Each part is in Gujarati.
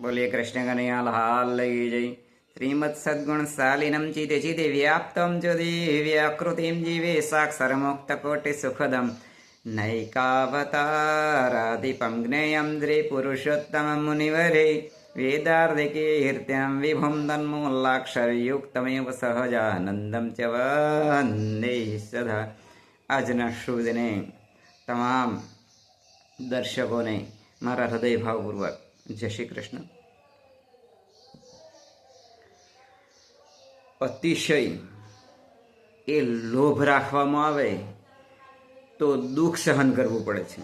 बोलिए कृष्ण कन्हैया लाल की जय। श्रीमद सद्गुण शालिनम चिते चिते व्याप्तम च दिव्याकृतिम जीवे साक्षरमुक्त कोटि सुखदम नैकावतारादिपं ज्ञेयं पुरुषोत्तम मुनिवरे वेदार्धिकीर्त्यं विभुं तन्मूलाक्षरयुक्तमेव सहजानंदम च वंदे सदा। આજના શુભ દિને તમામ દર્શકોને મારા હૃદયભાવપૂર્વક જય શ્રી કૃષ્ણ। અતિશય એ લોભ રાખવામાં આવે તો દુઃખ સહન કરવું પડે છે।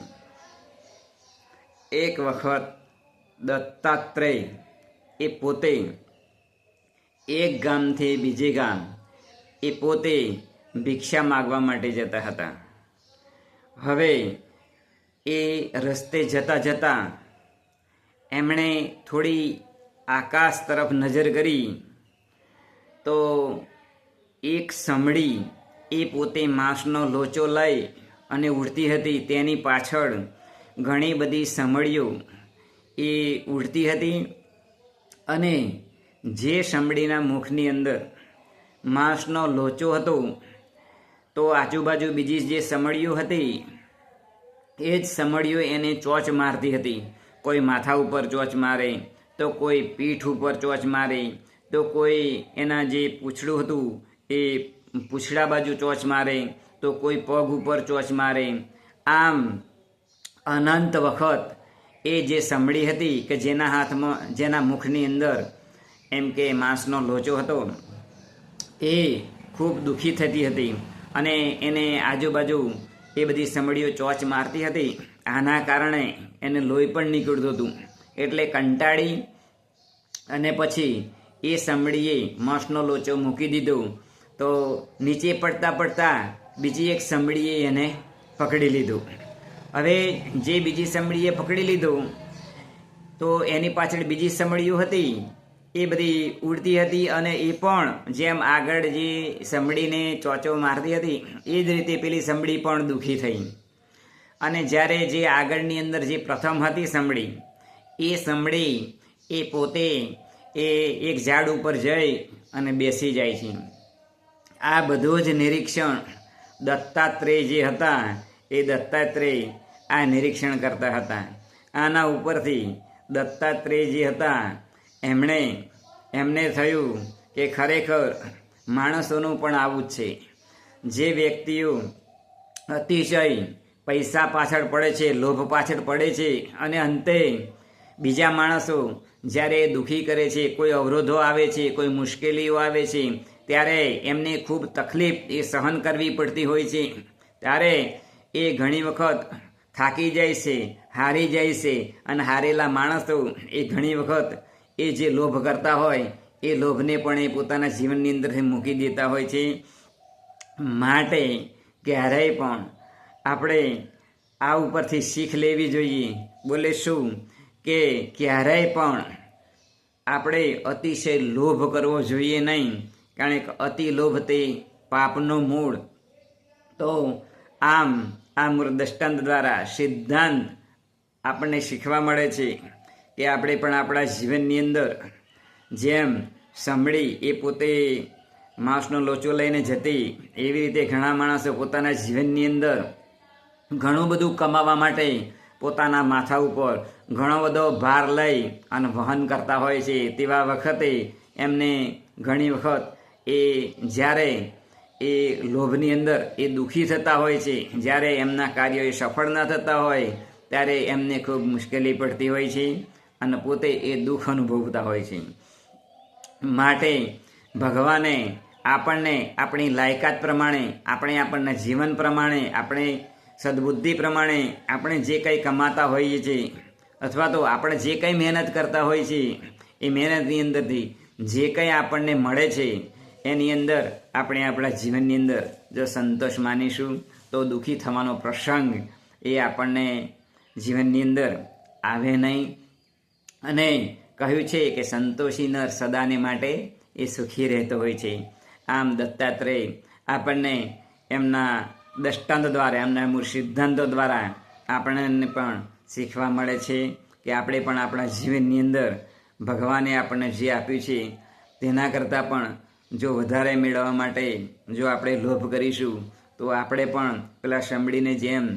એક વખત દત્તાત્રેય એ પોતે એક ગામથી બીજે ગામ એ પોતે ભિક્ષા માગવા માટે જતા હતા। હવે એ રસ્તે જતા જતા એમણે થોડી આકાશ તરફ નજર કરી તો એક સમડી એ પોતે માંસનો લોચો લઈ અને ઉડતી હતી। તેની પાછળ ઘણી બધી સમડીઓ એ ઉડતી હતી અને જે સમડીના મુખની અંદર માંસનો લોચો હતો તો આજુબાજુ બીજી જે સમડીઓ હતી એ જ સમડીઓ એને ચોચ મારતી હતી। કોઈ માથા ઉપર ચોચ મારે, તો કોઈ પીઠ ઉપર ચોચ મારે, તો કોઈ એના જે પૂંછડું હતું એ પૂંછડા બાજુ ચોચ મારે, તો કોઈ પગ ઉપર ચોચ મારે। આમ અનંત વખત એ જે સમડી હતી કે જેના હાથમાં જેના મુખની અંદર એમ કે માંસનો લોચો હતો એ ખૂબ દુઃખી થતી હતી અને એને આજુબાજુ એ બધી સમડીઓ ચોચ મારતી હતી। આના કારણે એને લોહી પણ નીકળતું હતું। એટલે કંટાળી અને પછી એ સમડીએ માંસનો લોચો મૂકી દીધો તો નીચે પડતા પડતા બીજી એક સમડીએ એને પકડી લીધું। હવે જે બીજી સમડીએ પકડી લીધું તો એની પાછળ બીજી સમડીઓ હતી એ બધી ઉડતી હતી અને એ પણ જેમ આગળ જે સમડીને ચોચો મારતી હતી એ જ રીતે પેલી સમડી પણ દુઃખી થઈ અને જ્યારે જે આગળની અંદર જે પ્રથમ હતી સમડી એ સમડી એ પોતે એ એક ઝાડ ઉપર જઈ અને બેસી જાય છે। આ બધું જ નિરીક્ષણ દત્તાત્રેય જે હતા એ દત્તાત્રેય આ નિરીક્ષણ કરતા હતા। આના ઉપરથી દત્તાત્રેય જે હતા એમને થયું કે ખરેખર માણસોનું પણ આવું જ છે। જે વ્યક્તિઓ અતિશય પૈસા પાછળ પડે છે, લોભ પાછળ પડે છે અને અંતે બીજા માણસો જ્યારે દુઃખી કરે છે, કોઈ અવરોધો આવે છે, કોઈ મુશ્કેલીઓ આવે છે ત્યારે એમને ખૂબ તકલીફ એ સહન કરવી પડતી હોય છે। ત્યારે એ ઘણી વખત થાકી જાય છે, હારી જાય છે અને હારેલા માણસો એ ઘણી વખત એ જે લોભ કરતા હોય એ લોભને પણ એ પોતાના જીવનની અંદરથી મૂકી દેતા હોય છે। માટે ક્યારેય પણ આપણે આ ઉપરથી શીખ લેવી જોઈએ। બોલે શું કે ક્યારેય પણ આપણે અતિશય લોભ કરવો જોઈએ નહીં, કારણ કે અતિ લોભ તે પાપનું મૂળ। તો આમ આ દ્રષ્ટાંત દ્વારા સિદ્ધાંત આપણને શીખવા મળે છે કે આપણે પણ આપણા જીવનની અંદર જેમ સમડી એ પોતે માંસનો લોચો લઈને જતી એવી રીતે ઘણા માણસો પોતાના જીવનની અંદર ઘણું બધું કમાવા માટે પોતાના માથા ઉપર ઘણો બધો ભાર લઈ અને વહન કરતા હોય છે। તેવા વખતે એમને ઘણી વખત એ જ્યારે એ લોભની અંદર એ દુઃખી થતા હોય છે, જ્યારે એમના કાર્યો એ સફળ ન થતા હોય ત્યારે એમને ખૂબ મુશ્કેલી પડતી હોય છે અને પોતે એ દુઃખ અનુભવતા હોય છે। માટે ભગવાને આપણને આપણી લાયકાત પ્રમાણે આપણના જીવન પ્રમાણે આપણે સદબુદ્ધિ પ્રમાણે આપણે જે કંઈ કમાતા હોઈએ છીએ અથવા તો આપણે જે કંઈ મહેનત કરતા હોઈએ છીએ એ મહેનતની અંદરથી જે કંઈ આપણને મળે છે એની અંદર આપણે આપણા જીવનની અંદર જો સંતોષ માનીશું તો દુઃખી થવાનો પ્રસંગ એ આપણને જીવનની અંદર આવે નહીં। અને કહ્યું છે કે સંતોષી નર સદાને માટે એ સુખી રહેતો હોય છે। આમ દત્તાત્રેય આપણને એમના દ્રષ્ટાંત દ્વારા એમના મૂળ સિદ્ધાંતો દ્વારા આપણને પણ શીખવા મળે છે કે આપણે પણ આપણા જીવનની અંદર ભગવાને આપણને જે આપ્યું છે તેના કરતાં પણ જો વધારે મેળવવા માટે જો આપણે લોભ કરીશું તો આપણે પણ પેલા સમડીને જેમ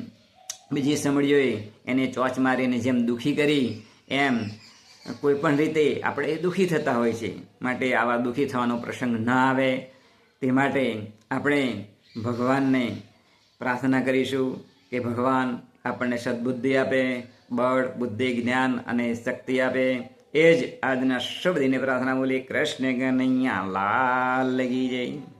બીજી સમડીઓએ એને ચોચ મારીને જેમ દુઃખી કરી એમ કોઈ પણ રીતે આપણે દુઃખી થતા હોય છે. માટે આવા દુઃખી થવાનો પ્રસંગ ન આવે તે માટે આપણે ભગવાનને પ્રાર્થના કરીશું કે ભગવાન આપણને સદબુદ્ધિ આપે, બળ, બુદ્ધિ, જ્ઞાન અને શક્તિ આપે. એ જ આજના શુભ દિને પ્રાર્થના બોલી. કૃષ્ણ કનૈયા લાલ કી જય.